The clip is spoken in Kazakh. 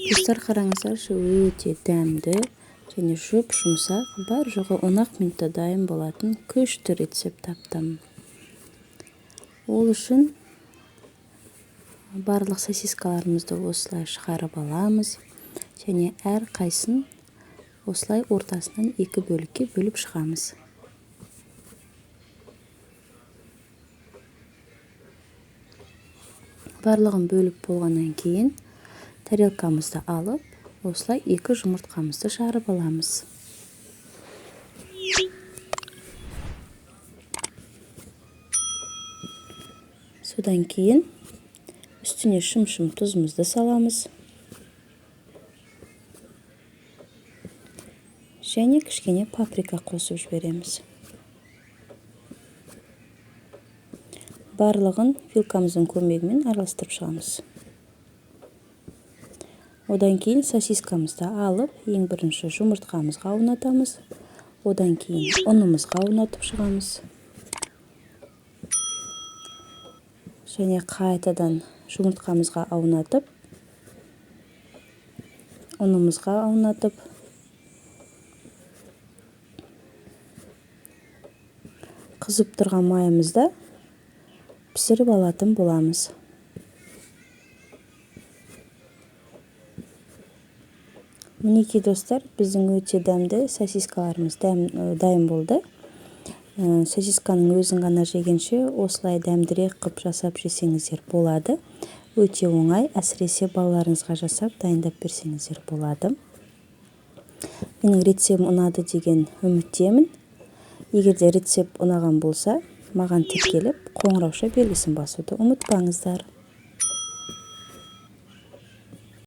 Достар, қараңыздаршы, өте дәмді және жұмсақ, бар жоғы 10 минутта дайын болатын күшті рецепт таптым. Ол үшін барлық сосискаларымызды осылай шығарып аламыз және әр қайсын осылай ортасынан 2 бөлікке бөліп шығамыз. Барлығын бөліп болғаннан кейін тарелкамызды алып, осылай 2 жұмыртқамызды жарып аламыз. Содан кейін үстіне шым-шым тұзымызды саламыз. Және кішкене паприка қосып жібереміз. Барлығын вилкамыздың көмегімен араластырып шығамыз. Одан кейін сосискамызды алып, ең бірінші жұмыртқамызға аунатамыз. Одан кейін ұнымызға аунатып шығамыз. Және қайтадан жұмыртқамызға аунатып, ұнымызға аунатып, қызып тұрған майымызда пісіріп алатын боламыз. Мінекей достар, біздің өте дәмді сосискаларымыз дайын болды. Сосисканың өзін ғана жегенше осылай дәмдірек қып жасап жесеңіздер болады. Өте оңай, әсіресе балаларыңызға жасап дайындап берсеңіздер болады. Менің рецептім ұнады деген үміттемін. Егер де рецепт ұнаған болса, маған тіркеліп, қоңырауша белгісін басуды ұмытпаңыздар.